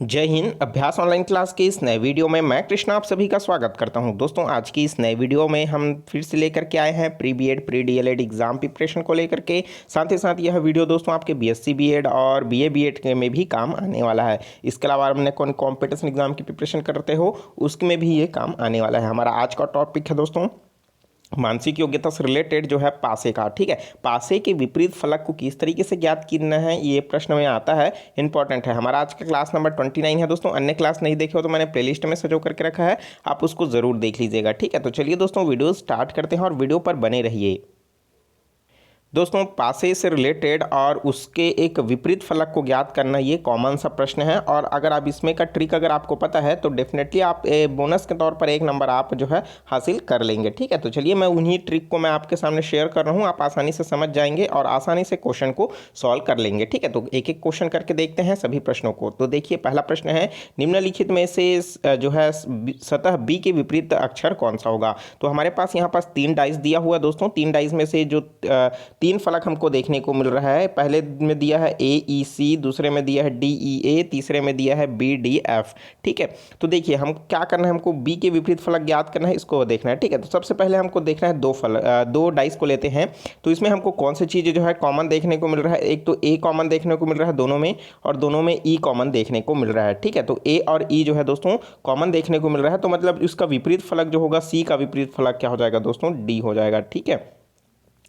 जय हिंद। अभ्यास online class के इस नए वीडियो में मैं कृष्णा आप सभी का स्वागत करता हूं। दोस्तों आज की इस नए वीडियो में हम फिर से लेकर के आए हैं pre BEd pre DElEd exam preparation को लेकर के। साथ ही साथ यह वीडियो दोस्तों आपके बीएससी बीएड और बीए बीएड के में भी काम आने वाला है। इसके अलावा हमने कौन कॉम्पिटिशन एग्जाम की प्रिपरेशन करते हो उसमें भी ये काम आने वाला है। हमारा आज का टॉपिक है दोस्तों मानसिक योग्यता से रिलेटेड जो है पासे का। ठीक है, पासे के विपरीत फलक को किस तरीके से ज्ञात करना है ये प्रश्न में आता है, इंपॉर्टेंट है। हमारा आज का क्लास नंबर 29 है दोस्तों। अन्य क्लास नहीं देखे हो तो मैंने प्लेलिस्ट में सजो करके रखा है, आप उसको जरूर देख लीजिएगा। ठीक है, तो चलिए दोस्तों वीडियो स्टार्ट करते हैं और वीडियो पर बने रहिए। दोस्तों पासे से रिलेटेड और उसके एक विपरीत फलक को ज्ञात करना ये कॉमन सा प्रश्न है, और अगर आप इसमें का ट्रिक अगर आपको पता है तो डेफिनेटली आप बोनस के तौर पर 1 नंबर आप जो है हासिल कर लेंगे। ठीक है, तो चलिए मैं उन्हीं ट्रिक को मैं आपके सामने शेयर कर रहा हूँ, आप आसानी से समझ जाएंगे और आसानी से क्वेश्चन को सॉल्व कर लेंगे। ठीक है, तो एक एक क्वेश्चन करके देखते हैं सभी प्रश्नों को। तो देखिए पहला प्रश्न है, निम्नलिखित में से जो है सतह बी के विपरीत अक्षर कौन सा होगा। तो हमारे पास यहाँ पास 3 डाइस दिया हुआ है दोस्तों। 3 डाइस में से जो 3 फलक हमको देखने को मिल रहा है, पहले में दिया है ए ई सी, दूसरे में दिया है डी ई ए, तीसरे में दिया है बी डी एफ। ठीक है, तो देखिए हम क्या करना है, हमको बी के विपरीत फलक ज्ञात करना है, इसको देखना है। ठीक है, तो सबसे पहले हमको देखना है दो डाइस को लेते हैं। तो इसमें हमको कौन सी चीज़ें जो है कॉमन देखने को मिल रहा है, एक तो ए कॉमन देखने को मिल रहा है दोनों में, और दोनों में ई कॉमन देखने को मिल रहा है। ठीक है, तो ए और ई जो है दोस्तों कॉमन देखने को मिल रहा है, तो मतलब इसका विपरीत फलक जो होगा सी का विपरीत फलक क्या हो जाएगा दोस्तों, डी हो जाएगा। ठीक है,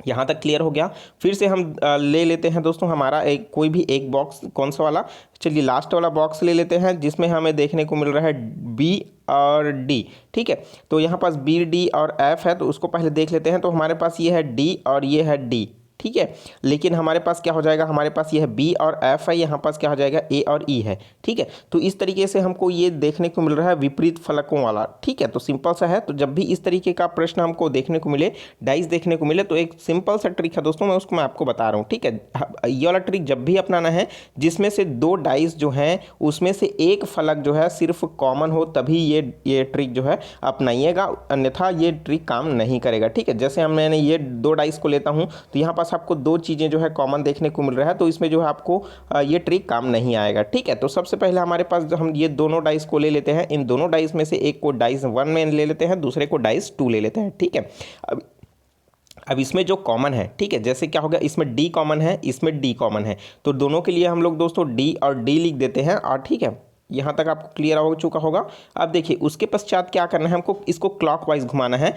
यहाँ तक क्लियर हो गया। फिर से हम ले लेते हैं दोस्तों हमारा एक कोई भी एक बॉक्स, कौन सा वाला, चलिए लास्ट वाला बॉक्स ले लेते हैं जिसमें हमें देखने को मिल रहा है बी और डी। ठीक है, तो यहाँ पास बी डी और एफ है, तो उसको पहले देख लेते हैं। तो हमारे पास ये है डी और ये है डी। ठीक है, लेकिन हमारे पास क्या हो जाएगा, हमारे पास ये है बी और एफ है, यहाँ पास क्या हो जाएगा ए और ई है। ठीक है, तो इस तरीके से हमको ये देखने को मिल रहा है विपरीत फलकों वाला। ठीक है, तो सिंपल सा है। तो जब भी इस तरीके का प्रश्न हमको देखने को मिले, डाइस देखने को मिले, तो एक सिंपल सा ट्रिक है दोस्तों, मैं उसको मैं आपको बता रहा हूँ। ठीक है, ये वाला ट्रिक जब भी अपनाना है जिसमें से 2 डाइस जो हैं उसमें से एक फलक जो है सिर्फ कॉमन हो, तभी ये ट्रिक जो है अपनाइएगा, अन्यथा ये ट्रिक काम नहीं करेगा। ठीक है, जैसे मैंने ये 2 डाइस को लेता हूँ तो यहाँ पास आपको 2 चीज़ें जो है कॉमन देखने को मिल रहा है, तो इसमें जो है आपको ये ट्रिक काम नहीं आएगा। ठीक है, तो सबसे पहले हमारे पास जो हम ये दोनों डाइस को ले लेते हैं, इन दोनों डाइस में से एक को डाइस 1 में ले लेते हैं, दूसरे को डाइस 2 ले लेते हैं। ठीक है, अब इसमें जो कॉमन है, ठीक है, जैसे क्या हो गया, इसमें डी कॉमन है, इसमें डी कॉमन है, तो दोनों के लिए हम लोग दोस्तों डी और डी लिख देते हैं। और ठीक है, यहाँ तक आपको क्लियर हो चुका होगा। अब देखिए उसके पश्चात क्या करना है, हमको इसको क्लॉकवाइज घुमाना है।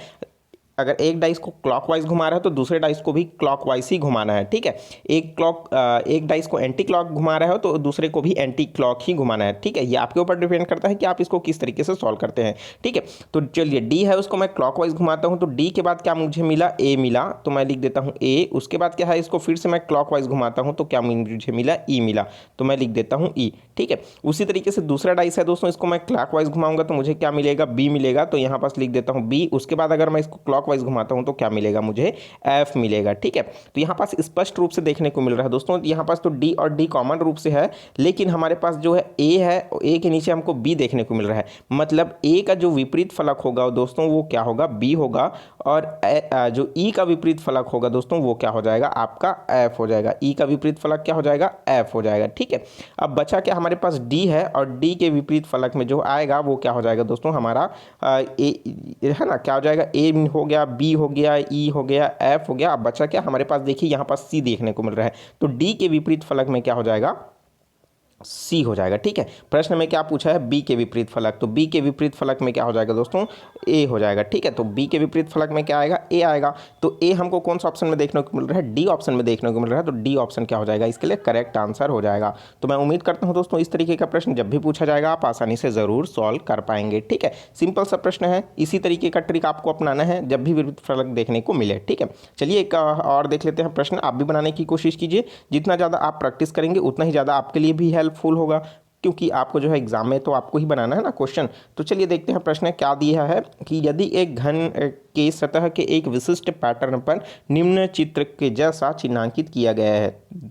अगर एक डाइस को क्लॉकवाइज घुमा रहा है तो दूसरे डाइस को भी क्लॉकवाइज ही घुमाना है। ठीक है, एक डाइस को एंटी क्लॉक घुमा रहा हो तो दूसरे को भी एंटी क्लॉक ही घुमाना है। ठीक है, ये आपके ऊपर डिपेंड करता है कि आप इसको किस तरीके से सॉल्व करते हैं। ठीक है, तो चलिए डी है उसको मैं क्लॉकवाइज घुमाता हूँ, तो डी के बाद क्या मुझे मिला, ए मिला, तो मैं लिख देता हूँ ए। उसके बाद क्या है, इसको फिर से मैं क्लॉकवाइज घुमाता हूँ तो क्या मुझे मिला, ई मिला, तो मैं लिख देता हूँ ई। ठीक है, उसी तरीके से दूसरा डाइस है दोस्तों, इसको मैं क्लॉकवाइज घुमाऊंगा तो मुझे क्या मिलेगा, बी मिलेगा, तो यहाँ पास लिख देता हूँ बी। उसके बाद अगर मैं इसको क्लॉकवाइज घुमाता हूँ तो क्या मिलेगा, मुझे एफ मिलेगा। ठीक है, तो यहाँ पास स्पष्ट रूप से देखने को मिल रहा है दोस्तों, यहाँ पास तो डी और डी कॉमन रूप से है, लेकिन हमारे पास जो है ए है, ए के नीचे हमको बी देखने को मिल रहा है, मतलब ए का जो विपरीत फलक होगा दोस्तों वो क्या होगा, बी होगा, और जो ई का विपरीत फलक होगा दोस्तों वो क्या हो जाएगा, आपका एफ हो जाएगा। ई का विपरीत फलक क्या हो जाएगा, एफ हो जाएगा। ठीक है, अब बचा क्या, हमारे पास डी है, और डी के विपरीत फलक में जो आएगा वो क्या हो जाएगा दोस्तों, हमारा ए है ना, क्या हो जाएगा, ए हो गया, बी हो गया, ई हो गया, एफ हो गया। अब बचा क्या, हमारे पास देखिए यहाँ पास सी देखने को मिल रहा है, तो डी के विपरीत फलक में क्या हो जाएगा, सी हो जाएगा। ठीक है, प्रश्न में क्या पूछा है, बी के विपरीत फलक, तो बी के विपरीत फलक में क्या हो जाएगा दोस्तों, ए हो जाएगा। ठीक है, तो बी के विपरीत फलक में क्या आएगा, ए आएगा, तो ए हमको कौन सा ऑप्शन में देखने को मिल रहा है, डी ऑप्शन में देखने को मिल रहा है, तो डी ऑप्शन क्या हो जाएगा, इसके लिए करेक्ट आंसर हो जाएगा। तो मैं उम्मीद करता हूँ दोस्तों इस तरीके का प्रश्न जब भी पूछा जाएगा आप आसानी से ज़रूर सॉल्व कर पाएंगे। ठीक है, सिंपल सा प्रश्न है, इसी तरीके का ट्रिक आपको अपनाना है जब भी विपरीत फलक देखने को मिले। ठीक है, चलिए एक और देख लेते हैं प्रश्न, आप भी बनाने की कोशिश कीजिए, जितना ज़्यादा आप प्रैक्टिस करेंगे उतना ही ज़्यादा आपके लिए भी हेल्पफुल होगा, क्योंकि आपको जो है एग्जाम में तो आपको ही बनाना है ना क्वेश्चन। तो चलिए देखते हैं प्रश्न क्या दिया है कि यदि एक घन के सतह के एक विशिष्ट पैटर्न पर निम्न चित्र के जैसा चिन्हांकित किया गया है,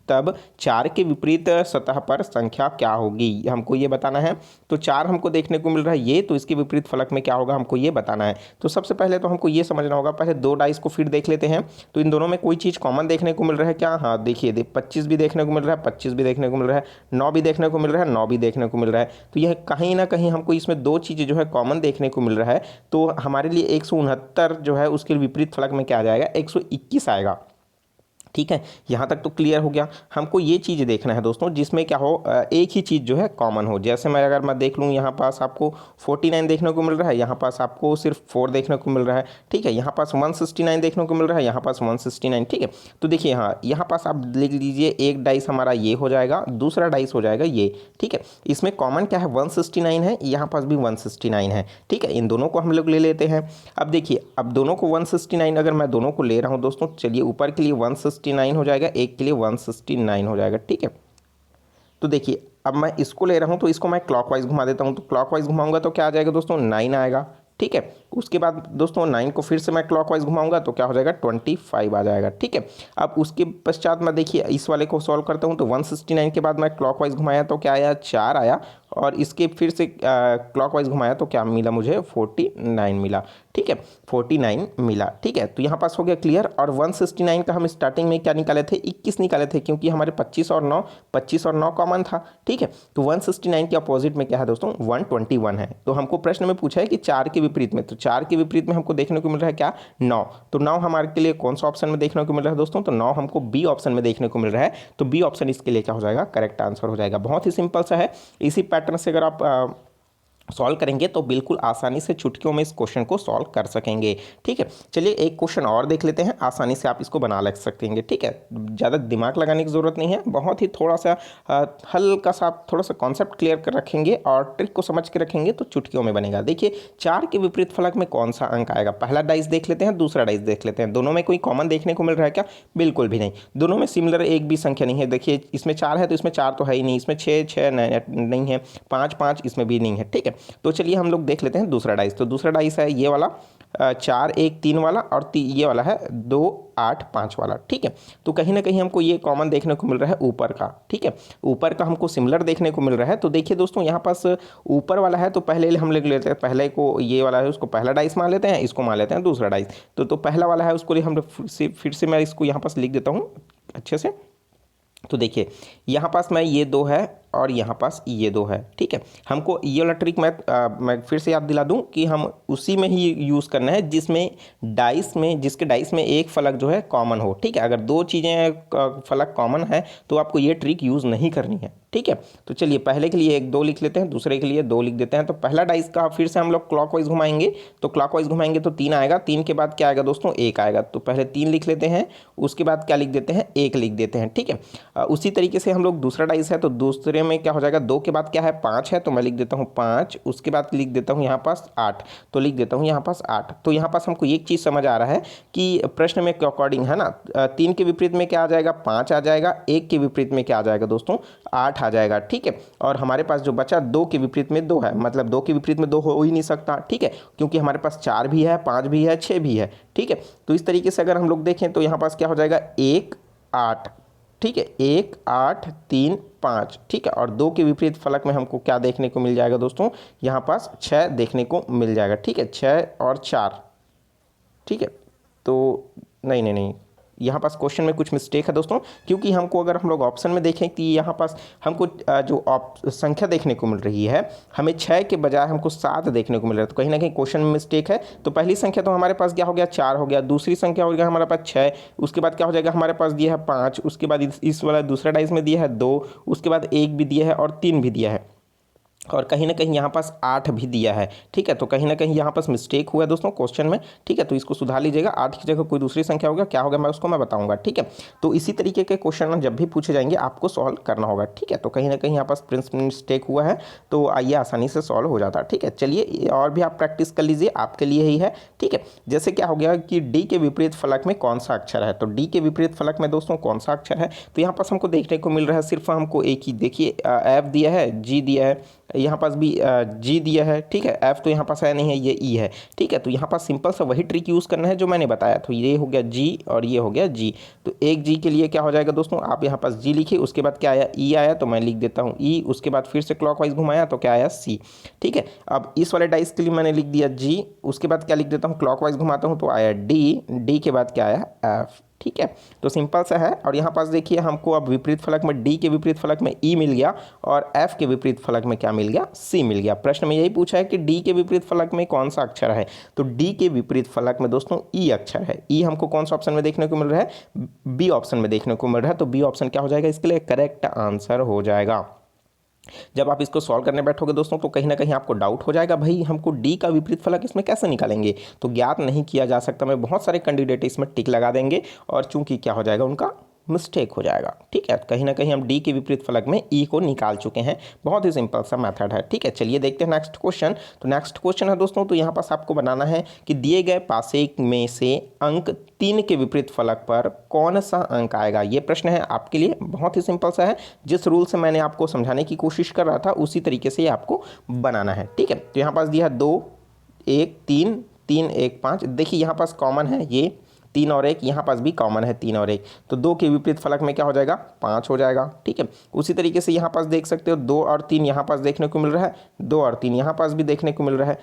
तब 4 के विपरीत सतह पर संख्या क्या होगी, हमको ये बताना है। तो 4 हमको देखने को मिल रहा है ये, तो इसके विपरीत फलक में क्या होगा हमको ये बताना है। तो सबसे पहले तो हमको ये समझना होगा, पहले 2 डाइस को फिर देख लेते हैं, तो इन दोनों में कोई चीज़ कॉमन देखने को मिल रहा है क्या, हाँ देखिए 25 भी देखने को मिल रहा है, 25 भी देखने को मिल रहा है, 9 भी देखने को मिल रहा है, 9 भी भी देखने को मिल रहा है। तो यह कहीं ना कहीं हमको इसमें दो चीज़ें जो है कॉमन देखने को मिल रहा है। तो हमारे लिए 169 जो है उसके विपरीत फलक में क्या आ जाएगा, 121 आएगा। ठीक है, यहाँ तक तो क्लियर हो गया। हमको ये चीज़ देखना है दोस्तों जिसमें क्या हो, एक ही चीज़ जो है कॉमन हो। जैसे अगर मैं देख लूँ, यहाँ पास आपको 49 देखने को मिल रहा है, यहाँ पास आपको सिर्फ 4 देखने को मिल रहा है। ठीक है, यहाँ पास 169 देखने को मिल रहा है, यहाँ पास 169। ठीक है, तो देखिए यहाँ पास आप लिख लीजिए, एक डाइस हमारा ये हो जाएगा, दूसरा डाइस हो जाएगा ये। ठीक है, इसमें कॉमन क्या है, 169 है, यहाँ पास भी 169 है। ठीक है, इन दोनों को हम लोग ले लेते हैं। अब देखिए, अब दोनों को 169 अगर मैं दोनों को ले रहा हूँ दोस्तों, चलिए ऊपर के लिए 169 हो जाएगा, एक के लिए 169 हो जाएगा। ठीक है, तो देखिए अब मैं इसको ले रहा हूँ तो इसको मैं क्लॉकवाइज घुमा देता हूँ। तो क्लॉकवाइज घुमाऊंगा तो क्या आ जाएगा दोस्तों, 9 आएगा। ठीक है, उसके बाद दोस्तों 9 को फिर से मैं क्लॉकवाइज घुमाऊंगा तो क्या हो जाएगा, 25 आ जाएगा। ठीक है, अब उसके पश्चात मैं देखिए इस वाले को सॉल्व करता हूँ। तो 169 के बाद मैं क्लॉकवाइज घुमाया तो क्या आया, 4 आया, और इसके फिर से क्लॉकवाइज घुमाया तो क्या मिला मुझे, 49 मिला। ठीक है, 49 मिला। ठीक है, तो यहाँ पास हो गया क्लियर। और 169 का हम स्टार्टिंग में क्या निकाले थे, 21 निकाले थे, क्योंकि हमारे 25 और 9 कॉमन था। ठीक है, तो 169 के अपोजिट में क्या है दोस्तों, 121 है। तो हमको प्रश्न में पूछा है कि 4 के विपरीत में, तो 4 के विपरीत में हमको देखने को मिल रहा है क्या, 9। तो 9 हमारे के लिए कौन सा ऑप्शन में देखने को मिल रहा है दोस्तों, तो 9 हमको बी ऑप्शन में देखने को मिल रहा है। तो बी ऑप्शन इसके लिए क्या हो जाएगा, करेक्ट आंसर हो जाएगा। बहुत ही सिंपल सा है। इसी पैटर्न से अगर आप सॉल्व करेंगे तो बिल्कुल आसानी से चुटकियों में इस क्वेश्चन को सॉल्व कर सकेंगे। ठीक है, चलिए एक क्वेश्चन और देख लेते हैं, आसानी से आप इसको बना लग सकेंगे। ठीक है, ज़्यादा दिमाग लगाने की ज़रूरत नहीं है, बहुत ही थोड़ा सा हल्का सा आप थोड़ा सा कॉन्सेप्ट क्लियर कर रखेंगे और ट्रिक को समझ के रखेंगे तो चुटकियों में बनेगा। देखिए 4 के विपरीत फलक में कौन सा अंक आएगा, पहला डाइस देख लेते हैं, दूसरा डाइस देख लेते हैं। दोनों में कोई कॉमन देखने को मिल रहा है क्या, बिल्कुल भी नहीं। दोनों में सिमिलर एक भी संख्या नहीं है। देखिए इसमें 4 है तो इसमें 4 तो है ही नहीं, इसमें 6 नहीं है, 5 इसमें भी नहीं है। ठीक है, तो चलिए हम लोग देख लेते हैं दूसरा डाइस। तो दूसरा डाइस है ये वाला 4 1 3 वाला, और ये वाला है 2 8 5 वाला। ठीक है, तो कहीं ना कहीं हमको ये कॉमन देखने को मिल रहा है ऊपर का। ठीक है, ऊपर का हमको सिमिलर देखने को मिल रहा है। तो देखिए दोस्तों यहाँ पास ऊपर वाला है तो पहले हम लोग लेते हैं, पहले को ये वाला है उसको पहला डाइस मान लेते हैं, इसको मान लेते हैं दूसरा डाइस। तो पहला वाला है उसको हम फिर से मैं इसको यहाँ पास लिख देता हूँ अच्छे से। तो देखिए यहाँ पास मैं ये 2 है और यहाँ पास ये 2 है। ठीक है, हमको ये वाला ट्रिक मैं फिर से याद दिला दूं कि हम उसी में ही यूज़ करना है जिसके डाइस में एक फलक जो है कॉमन हो। ठीक है, अगर दो चीज़ें फलक कॉमन है तो आपको ये ट्रिक यूज़ नहीं करनी है। ठीक है, तो चलिए पहले के लिए 1 2 लिख लेते हैं, दूसरे के लिए 2 लिख देते हैं। तो पहला डाइस का फिर से हम लोग क्लॉकवाइज घुमाएंगे, तो क्लॉकवाइज घुमाएंगे तो 3 आएगा, 3 के बाद क्या आएगा दोस्तों, 1 आएगा। तो पहले 3 लिख लेते हैं, उसके बाद क्या लिख देते हैं, 1 लिख देते हैं। ठीक है, उसी तरीके से हम लोग दूसरा डाइस है तो दूसरे में क्या हो जाएगा, 2 के बाद क्या है, 5 है, तो मैं लिख देता हूँ 5, उसके बाद लिख देता हूँ यहाँ पास 8, तो लिख देता हूँ यहाँ पास 8। तो यहाँ पास हमको एक चीज़ समझ आ रहा है कि प्रश्न में अकॉर्डिंग है ना, 3 के विपरीत में क्या आ जाएगा, 5 आ जाएगा, 1 के विपरीत में क्या आ जाएगा दोस्तों, 8 आ जाएगा। ठीक है, और हमारे पास जो बचा 2 के विपरीत में 2 है, मतलब 2 के विपरीत में 2 हो ही नहीं सकता। ठीक है, क्योंकि हमारे पास 4 भी है, 5 भी है, 6 भी है। ठीक है, तो इस तरीके से अगर हम लोग देखें तो यहाँ पास क्या हो जाएगा, 1 8। ठीक है, 1 8 3 5। ठीक है, और 2 के विपरीत फलक में हमको क्या देखने को मिल जाएगा दोस्तों, यहाँ पास 6 देखने को मिल जाएगा। ठीक है, 6 और 4। ठीक है, तो नहीं, यहाँ पास क्वेश्चन में कुछ मिस्टेक है दोस्तों, क्योंकि हमको अगर हम लोग ऑप्शन में देखें कि यहाँ पास हमको जो संख्या देखने को मिल रही है, हमें 6 के बजाय हमको 7 देखने को मिल रहा है। तो कहीं ना कहीं क्वेश्चन में मिस्टेक है। तो पहली संख्या तो हमारे पास क्या हो गया, 4 हो गया, दूसरी संख्या हो गया हमारे पास 6, उसके बाद क्या हो जाएगा, हमारे पास दिया है 5, उसके बाद इस वाला दूसरा डाइस में दिया है 2, उसके बाद 1 भी दिया है और 3 भी दिया है, और कहीं ना कहीं यहाँ पास 8 भी दिया है। ठीक है, तो कहीं ना कहीं यहाँ पास मिस्टेक हुआ है दोस्तों क्वेश्चन में। ठीक है, तो इसको सुधार लीजिएगा, 8 की जगह कोई दूसरी संख्या होगा, क्या होगा मैं बताऊंगा। ठीक है, तो इसी तरीके के क्वेश्चन जब भी पूछे जाएंगे आपको सॉल्व करना होगा। ठीक है, तो कहीं ना कहीं यहाँ पास प्रिंसिपल मिस्टेक हुआ है, तो आइए आसानी से सॉल्व हो जाता है। ठीक है, चलिए और भी आप प्रैक्टिस कर लीजिए, आपके लिए ही है। ठीक है, जैसे क्या हो गया कि डी के विपरीत फलक में कौन सा अक्षर है, तो डी के विपरीत फलक में दोस्तों कौन सा अक्षर है, तो यहाँ पास हमको देखने को मिल रहा है सिर्फ हमको एक ही, देखिए एफ दिया है, जी दिया है, यहाँ पास भी जी दिया है। ठीक है, एफ तो यहाँ पास है नहीं है, ये ई है। ठीक है, तो यहाँ पास सिंपल सा वही ट्रिक यूज़ करना है जो मैंने बताया। तो ये हो गया जी और ये हो गया जी। तो एक जी के लिए क्या हो जाएगा दोस्तों, आप यहाँ पास जी लिखिए, उसके बाद क्या आया, ई आया, तो मैं लिख देता हूँ ई, उसके बाद फिर से क्लॉकवाइज घुमाया तो क्या आया, सी। ठीक है, अब इस वाले डाइस के लिए मैंने लिख दिया जी, उसके बाद क्या लिख देता हूँ, क्लॉकवाइज घुमाता हूँ तो आया डी, डी के बाद क्या आया, एफ। ठीक है, तो सिंपल सा है। और यहाँ पास देखिए हमको अब विपरीत फलक में डी के विपरीत फलक में ई मिल गया और एफ के विपरीत फलक में क्या मिल गया, सी मिल गया। प्रश्न में यही पूछा है कि डी के विपरीत फलक में कौन सा अक्षर है, तो डी के विपरीत फलक में दोस्तों ई अक्षर है। ई हमको कौन सा ऑप्शन में देखने को मिल रहा है, बी ऑप्शन में देखने को मिल रहा है। तो बी ऑप्शन क्या हो जाएगा, इसके लिए करेक्ट आंसर हो जाएगा। जब आप इसको सॉल्व करने बैठोगे दोस्तों तो कहीं ना कहीं आपको डाउट हो जाएगा, भाई हमको डी का विपरीत फलक इसमें कैसे निकालेंगे, तो ज्ञात नहीं किया जा सकता मैं बहुत सारे कैंडिडेट इसमें टिक लगा देंगे और चूंकि क्या हो जाएगा, उनका मिस्टेक हो जाएगा। ठीक है, कहीं ना कहीं हम डी के विपरीत फलक में ई को निकाल चुके हैं। बहुत ही सिंपल सा मेथड है। ठीक है, चलिए देखते हैं नेक्स्ट क्वेश्चन। तो नेक्स्ट क्वेश्चन है दोस्तों, तो यहाँ पास आपको बनाना है कि दिए गए पासे में से अंक 3 के विपरीत फलक पर कौन सा अंक आएगा। ये प्रश्न है आपके लिए, बहुत ही सिंपल सा है। जिस रूल से मैंने आपको समझाने की कोशिश कर रहा था उसी तरीके से ये आपको बनाना है। ठीक है, तो यहाँ पास दिया है 2 1 3 3 1 5। देखिए यहाँ पास कॉमन है ये 3 और 1, यहाँ पास भी कॉमन है 3 और 1, तो 2 के विपरीत फलक में क्या हो जाएगा, 5 हो जाएगा। ठीक है, उसी तरीके से यहाँ पास देख सकते हो 2 और 3 यहाँ पास देखने को मिल रहा है, 2 और 3 यहाँ पास भी देखने को मिल रहा है,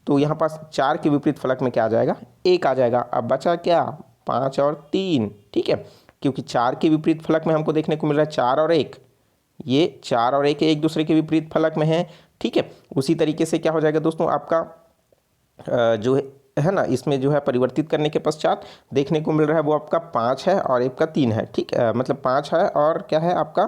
तो यहाँ पास 4 के विपरीत फलक में क्या आ जाएगा, 1 आ जाएगा। अब बचा क्या, 5 और 3। ठीक है, क्योंकि 4 के विपरीत फलक में हमको देखने को मिल रहा है 4 और 1, ये 4 और 1 एक दूसरे के विपरीत फलक में है। ठीक है, उसी तरीके से क्या हो जाएगा दोस्तों, आपका जो है ना, इसमें जो है परिवर्तित करने के पश्चात देखने को मिल रहा है वो आपका 5 है और एक का 3 है। ठीक है, मतलब 5 है और क्या है आपका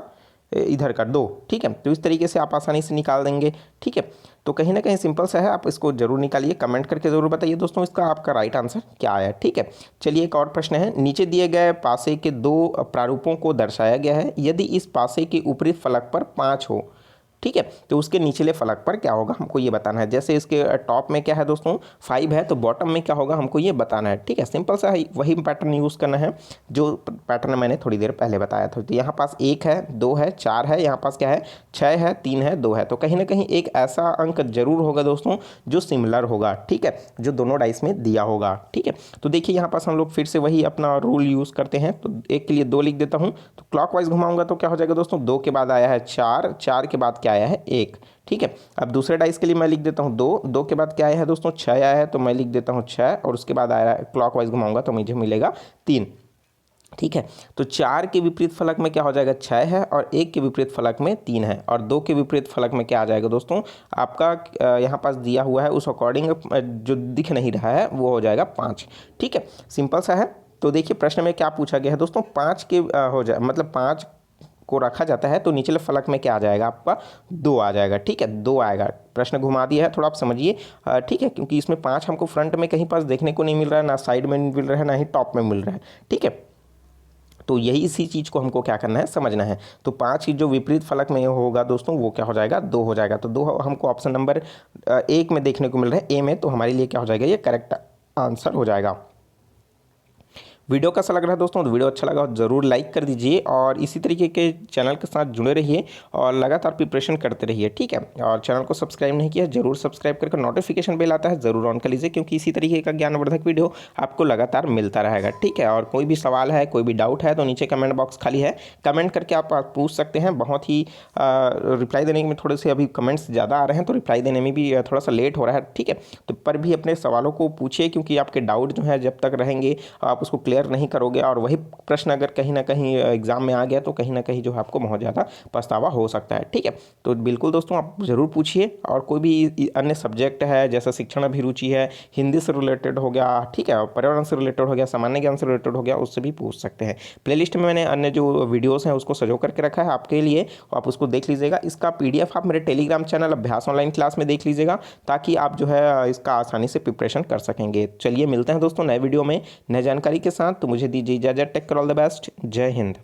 इधर का 2। ठीक है, तो इस तरीके से आप आसानी से निकाल देंगे। ठीक है, तो कहीं ना कहीं सिंपल सा है, आप इसको जरूर निकालिए, कमेंट करके जरूर बताइए दोस्तों इसका आपका राइट आंसर क्या आया। ठीक है, चलिए एक और प्रश्न है। नीचे दिए गए पासे के 2 प्रारूपों को दर्शाया गया है। यदि इस पासे के ऊपरी फलक पर 5 हो, ठीक है, तो उसके निचले फलक पर क्या होगा हमको ये बताना है। जैसे इसके टॉप में क्या है दोस्तों 5 है, तो बॉटम में क्या होगा हमको ये बताना है। ठीक है, सिंपल सा है, वही पैटर्न यूज़ करना है जो पैटर्न मैंने थोड़ी देर पहले बताया था। तो यहाँ पास 1 है, 2 है, 4 है, यहाँ पास क्या है 6 है, 3 है, 2 है, तो कहीं ना कहीं एक ऐसा अंक जरूर होगा दोस्तों जो सिमिलर होगा। ठीक है, जो दोनों डाइस में दिया होगा। ठीक है, तो देखिए यहाँ पास हम लोग फिर से वही अपना रूल यूज़ करते हैं। तो 1 के लिए 2 लिख देता हूँ, तो क्लॉकवाइज घुमाऊंगा तो क्या हो जाएगा दोस्तों, 2 के बाद आया है 4, 4 के बाद क्या आया है 1। ठीक है, अब दूसरे डाइस के लिए मैं लिख देता हूँ 2, 2 के बाद क्या आया है दोस्तों 6 आया है, तो मैं लिख देता हूँ 6 और उसके बाद आया है क्लॉकवाइज घुमाऊंगा तो मुझे मिलेगा 3। ठीक है, तो 4 के विपरीत फलक में क्या हो जाएगा 6 है और 1 के विपरीत फलक में 3 है और 2 के विपरीत फलक में क्या आ जाएगा दोस्तों, आपका यहाँ पास दिया हुआ है उस अकॉर्डिंग जो दिख नहीं रहा है वो हो जाएगा 5। ठीक है, सिंपल सा है। तो देखिए प्रश्न में क्या पूछा गया है दोस्तों, 5 के हो जाए मतलब 5 को रखा जाता है तो निचले फलक में क्या आ जाएगा आपका 2 आ जाएगा। ठीक है, 2 आएगा। प्रश्न घुमा दिया है, थोड़ा आप समझिए। ठीक है, क्योंकि इसमें 5 हमको फ्रंट में कहीं पास देखने को नहीं मिल रहा है, ना साइड में मिल रहा है, ना ही टॉप में मिल रहा है। ठीक है, तो यही इसी चीज़ को हमको क्या करना है, समझना है। तो 5 की जो विपरीत फलक में होगा दोस्तों वो क्या हो जाएगा 2 हो जाएगा। तो 2 हमको ऑप्शन नंबर 1 में देखने को मिल रहा है, ए में, तो हमारे लिए क्या हो जाएगा, ये करेक्ट आंसर हो जाएगा। वीडियो कैसा लग रहा है दोस्तों, तो वीडियो अच्छा लगा तो ज़रूर लाइक कर दीजिए और इसी तरीके के चैनल के साथ जुड़े रहिए और लगातार प्रिपरेशन करते रहिए। ठीक है, और चैनल को सब्सक्राइब नहीं किया जरूर सब्सक्राइब करके नोटिफिकेशन बेल आता है ज़रूर ऑन कर लीजिए, क्योंकि इसी तरीके का ज्ञानवर्धक वीडियो आपको लगातार मिलता रहेगा। ठीक है, और कोई भी सवाल है, कोई भी डाउट है तो नीचे कमेंट बॉक्स खाली है, कमेंट करके आप पूछ सकते हैं। बहुत ही रिप्लाई देने में थोड़े से अभी कमेंट्स ज़्यादा आ रहे हैं तो रिप्लाई देने में भी थोड़ा सा लेट हो रहा है। ठीक है, तो पर भी अपने सवालों को पूछिए, क्योंकि आपके डाउट जो है जब तक रहेंगे आप उसको क्लियर नहीं करोगे और वही प्रश्न अगर कहीं ना कहीं एग्जाम में आ गया तो कहीं ना कहीं जो है आपको बहुत ज़्यादा पछतावा हो सकता है। ठीक है, तो बिल्कुल दोस्तों आप ज़रूर पूछिए। और कोई भी अन्य सब्जेक्ट है जैसा शिक्षण अभिरुचि है, हिंदी से रिलेटेड हो गया, ठीक है, पर्यावरण से रिलेटेड हो गया, सामान्य ज्ञान से रिलेटेड हो गया, उससे भी पूछ सकते हैं। प्लेलिस्ट में मैंने अन्य जो वीडियोज़ हैं उसको सजो करके रखा है आपके लिए, आप उसको देख लीजिएगा। इसका PDF आप मेरे टेलीग्राम चैनल अभ्यास ऑनलाइन क्लास में देख लीजिएगा, ताकि आप जो है इसका आसानी से प्रिपरेशन कर सकेंगे। चलिए मिलते हैं दोस्तों नए वीडियो में नए जानकारी के साथ, तो मुझे दीजिए इजाज़त। Take care, all the best, जय हिंद।